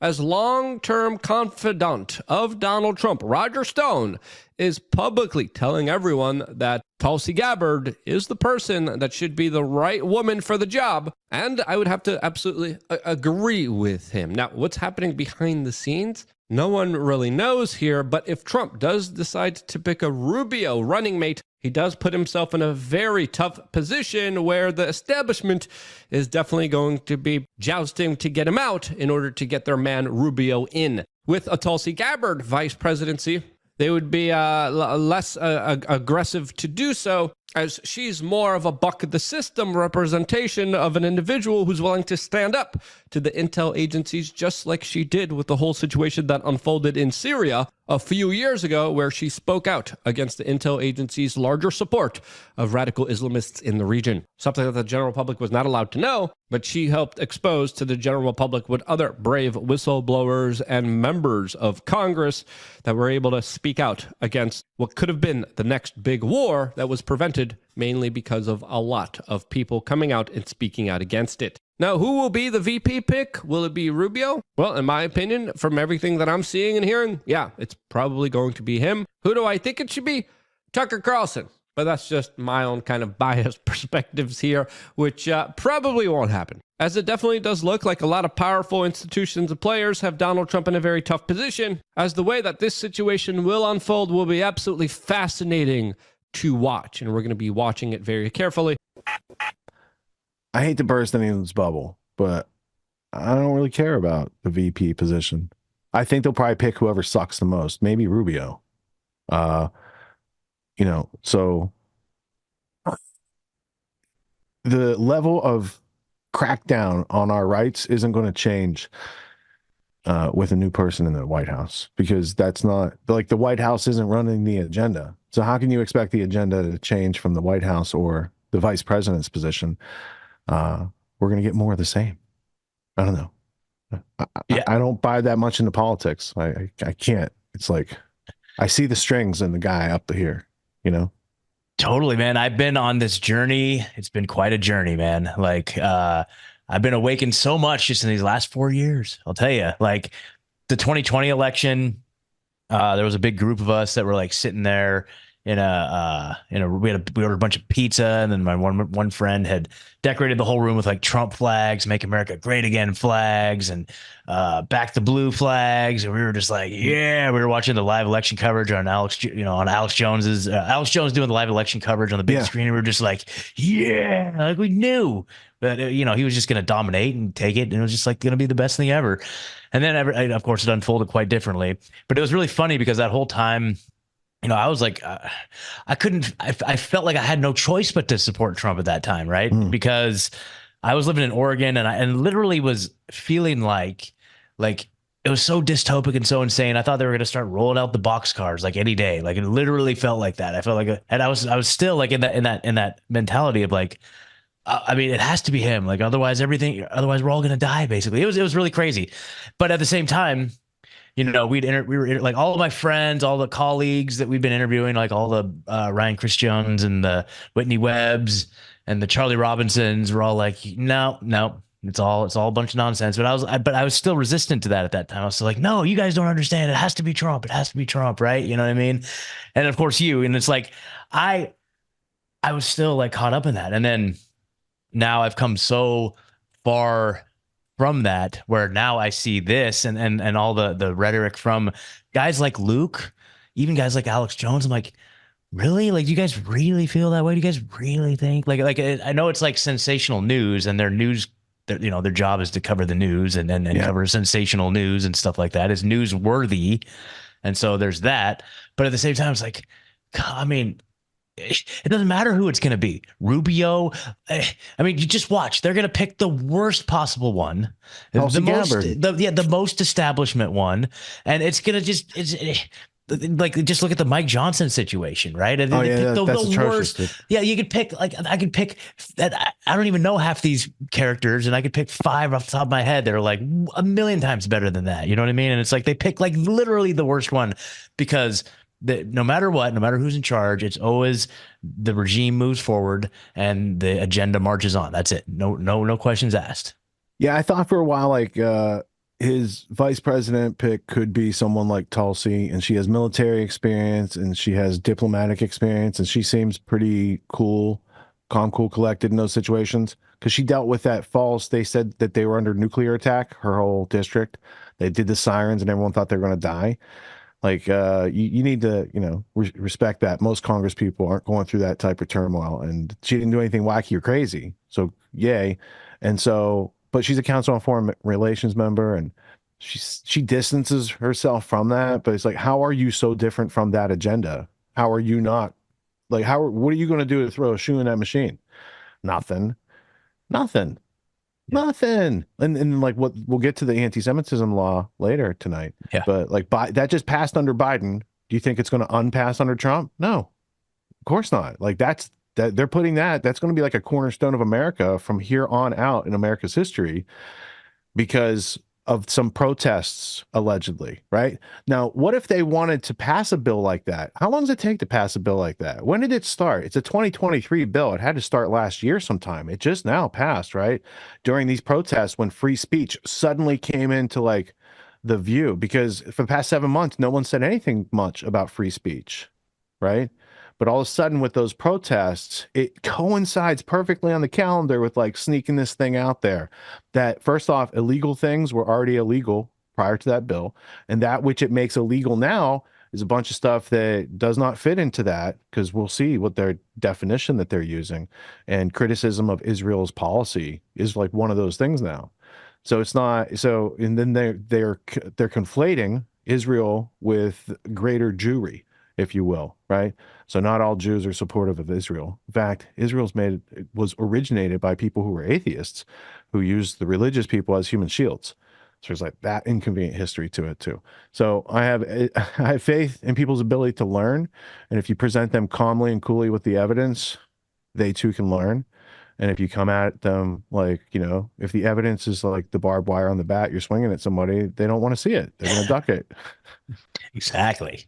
as long-term confidant of Donald Trump, Roger Stone, is publicly telling everyone that Tulsi Gabbard is the person that should be the right woman for the job. And I would have to absolutely agree with him. Now, what's happening behind the scenes? No one really knows here, but if Trump does decide to pick a Rubio running mate, he does put himself in a very tough position where the establishment is definitely going to be jousting to get him out in order to get their man Rubio in. With a Tulsi Gabbard vice presidency, they would be less aggressive to do so, as she's more of a buck the system representation of an individual who's willing to stand up to the intel agencies, just like she did with the whole situation that unfolded in Syria a few years ago, where she spoke out against the intel agency's larger support of radical Islamists in the region. Something that the general public was not allowed to know, but she helped expose to the general public with other brave whistleblowers and members of Congress that were able to speak out against what could have been the next big war that was prevented mainly because of a lot of people coming out and speaking out against it. Now, who will be the VP pick? Will it be Rubio? Well, in my opinion, from everything that I'm seeing and hearing, yeah, it's probably going to be him. Who do I think it should be? Tucker Carlson. But that's just my own kind of biased perspectives here, which probably won't happen. As it definitely does look like a lot of powerful institutions and players have Donald Trump in a very tough position, as the way that this situation will unfold will be absolutely fascinating to watch, and we're going to be watching it very carefully. I hate to burst anyone's bubble, but I don't really care about the VP position. I think they'll probably pick whoever sucks the most, maybe Rubio. So the level of crackdown on our rights isn't going to change with a new person in the White House, because that's not like the White House isn't running the agenda. So how can you expect the agenda to change from the White House or the vice president's position? We're going to get more of the same. I don't know. I don't buy that much into politics. I can't. It's like I see the strings and the guy up here, Totally, man. I've been on this journey. It's been quite a journey, man. Like, I've been awakened so much just in these last 4 years. I'll tell you, like the 2020 election, there was a big group of us that were like sitting there we ordered a bunch of pizza, and then my one friend had decorated the whole room with like Trump flags, Make America Great Again flags, and Back the Blue flags, and we were just like, yeah. We were watching the live election coverage on Alex Jones's Alex Jones doing the live election coverage on the big screen, and we were just like, yeah, like we knew that he was just going to dominate and take it, and it was just like going to be the best thing ever. And then of course it unfolded quite differently, but it was really funny because that whole time, I was like, I felt like I had no choice but to support Trump at that time, right? Because I was living in Oregon, and I literally was feeling like it was so dystopic and so insane. I thought they were going to start rolling out the boxcars like any day. Like it literally felt like that. I felt like, and I was still like in that mentality of like, I mean, it has to be him. Like otherwise we're all going to die. Basically, it was really crazy. But at the same time, we were like all of my friends, all the colleagues that we've been interviewing, like all the Ryan Christians and the Whitney Webbs and the Charlie Robinsons were all like, no, it's all a bunch of nonsense. But I was still resistant to that at that time. I was still like, no, you guys don't understand. It has to be Trump. It has to be Trump. Right. You know what I mean? And of course and it's like, I was still like caught up in that. And then now I've come so far from that, where now I see this and all the rhetoric from guys like Luke, even guys like Alex Jones. I'm like, really? Like, do you guys really feel that way? Do you guys really think like I know it's like sensational news, and their job is to cover the news and cover sensational news and stuff like that is newsworthy. And so there's that. But at the same time, it's like, I mean, it doesn't matter who it's going to be. Rubio. I mean, you just watch. They're going to pick the worst possible one, the most establishment one, and it's going to just just look at the Mike Johnson situation, right? And the worst. Yeah, you could pick I could pick that. I don't even know half these characters, and I could pick 5 off the top of my head that are like a million times better than that. You know what I mean? And it's like they pick like literally the worst one because. No matter who's in charge, it's always the regime moves forward and the agenda marches on. That's it. No questions asked. Yeah, I thought for a while, like, his vice president pick could be someone like Tulsi, and she has military experience and she has diplomatic experience, and she seems pretty cool, calm, cool, collected in those situations, because she dealt with that false. They said that they were under nuclear attack, her whole district. They did the sirens and everyone thought they were going to die. Like, you need to, respect that. Most Congress people aren't going through that type of turmoil, and she didn't do anything wacky or crazy. So yay. And so, but she's a Council on Foreign Relations member, and she distances herself from that. But it's like, how are you so different from that agenda? How are you not, like, what are you going to do to throw a shoe in that machine? Nothing. And like, what, we'll get to the anti-Semitism law later tonight. Yeah. But like, that just passed under Biden. Do you think it's going to unpass under Trump? No, of course not. Like, that they're putting that's going to be like a cornerstone of America from here on out in America's history, because of some protests, allegedly. Right now, what if they wanted to pass a bill like that? How long does it take to pass a bill like that? When did it start? It's a 2023 bill. It had to start last year sometime. It just now passed, right? During these protests, when free speech suddenly came into like the view, because for the past 7 months, no one said anything much about free speech, right? But all of a sudden, with those protests, it coincides perfectly on the calendar with like sneaking this thing out there that, first off, illegal things were already illegal prior to that bill. And that which it makes illegal now is a bunch of stuff that does not fit into that, because we'll see what their definition that they're using. And criticism of Israel's policy is like one of those things now. So it's not so. And then they're conflating Israel with greater Jewry, if you will, right? So not all Jews are supportive of Israel. In fact, was originated by people who were atheists, who used the religious people as human shields. So there's like that inconvenient history to it too. So I have faith in people's ability to learn, and if you present them calmly and coolly with the evidence, they too can learn. And if you come at them like, if the evidence is like the barbed wire on the bat, you're swinging at somebody, they don't want to see it. They're going to duck it. Exactly.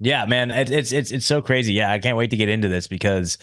Yeah, man. It's so crazy. Yeah. I can't wait to get into this, because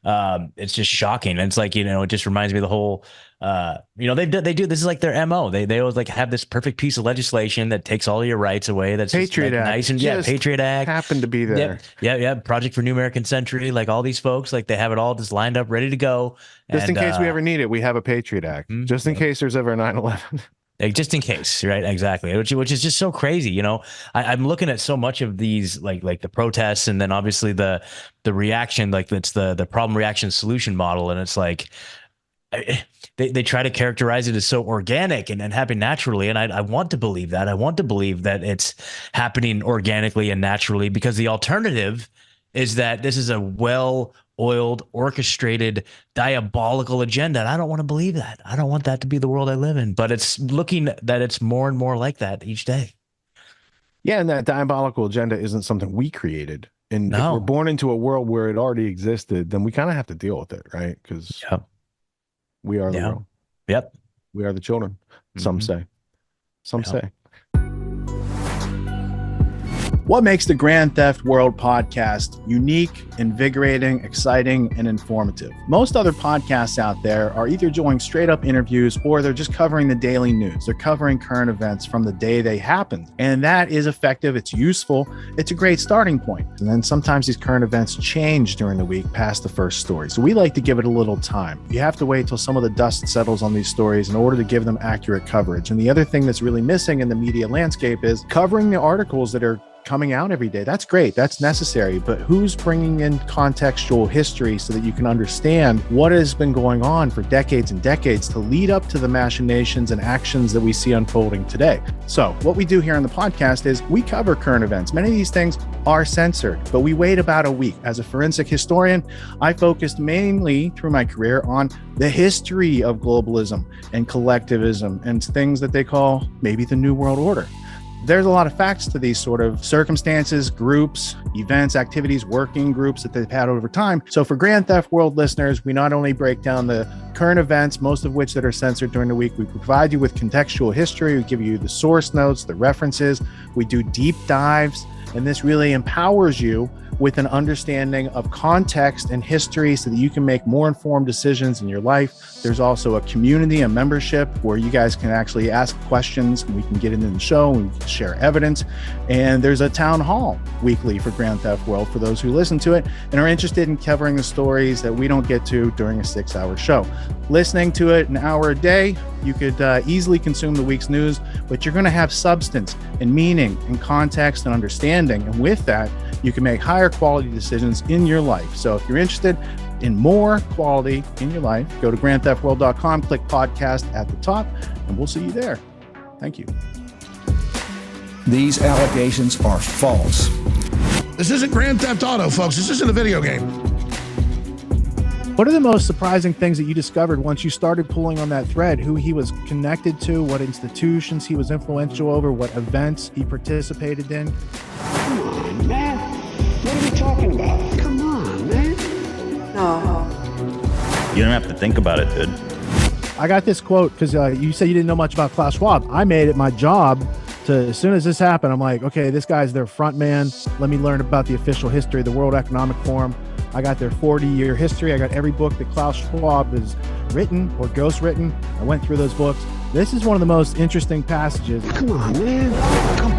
it's just shocking. And it's like, it just reminds me of the whole, they do, this is like their MO. They always like have this perfect piece of legislation that takes all your rights away. That's Patriot Act. Nice. And yeah, Patriot Act happened to be there. Yeah. Project for New American Century. Like all these folks, like they have it all just lined up, ready to go. Just in case we ever need it, we have a Patriot Act. Just in case there's ever a 9/11. Just in case, right? Exactly. Which is just so crazy. I'm looking at so much of these, like the protests, and then obviously the reaction, like it's the problem reaction solution model. And it's like, they try to characterize it as so organic and happen naturally. And I want to believe that. I want to believe that it's happening organically and naturally, because the alternative is that this is a well-oiled, orchestrated, diabolical agenda. And I don't want to believe that. I don't want that to be the world I live in. But it's looking that it's more and more like that each day. Yeah, and that diabolical agenda isn't something we created. And if we're born into a world where it already existed, then we kind of have to deal with it, right? Because we are the world. Yep. We are the children. Some say. Some say. What makes the Grand Theft World podcast unique, invigorating, exciting, and informative? Most other podcasts out there are either doing straight up interviews, or they're just covering the daily news. They're covering current events from the day they happened. And that is effective. It's useful. It's a great starting point. And then sometimes these current events change during the week past the first story. So we like to give it a little time. You have to wait till some of the dust settles on these stories in order to give them accurate coverage. And the other thing that's really missing in the media landscape is covering the articles that are coming out every day. That's great. That's necessary. But who's bringing in contextual history so that you can understand what has been going on for decades and decades to lead up to the machinations and actions that we see unfolding today? So what we do here on the podcast is we cover current events. Many of these things are censored, but we wait about a week. As a forensic historian, I focused mainly through my career on the history of globalism and collectivism and things that they call maybe the New World Order. There's a lot of facts to these sort of circumstances, groups, events, activities, working groups that they've had over time. So for Grand Theft World listeners, we not only break down the current events, most of which that are censored during the week, we provide you with contextual history, we give you the source notes, the references, we do deep dives, And this really empowers you with an understanding of context and history so that you can make more informed decisions in your life. There's also a community, a membership where you guys can actually ask questions and we can get into the show and we can share evidence. And there's a town hall weekly for Grand Theft World for those who listen to it and are interested in covering the stories that we don't get to during a 6-hour show. Listening to it an hour a day, you could easily consume the week's news, but you're going to have substance and meaning and context and understanding. And with that, you can make higher quality decisions in your life. So if you're interested in more quality in your life, go to grandtheftworld.com, click podcast at the top, and we'll see you there. Thank you. These allegations are false. This isn't Grand Theft Auto, folks. This isn't a video game. What are the most surprising things that you discovered once you started pulling on that thread? Who he was connected to, what institutions he was influential over, what events he participated in? Come on, man. What are we talking about? Come on, man. No. You don't have to think about it, dude. I got this quote because you said you didn't know much about Klaus Schwab. I made it my job to, as soon as this happened, I'm like, okay, this guy's their front man. Let me learn about the official history of the World Economic Forum. I got their 40-year history. I got every book that Klaus Schwab has written or ghostwritten. I went through those books. This is one of the most interesting passages. Come on, man. Come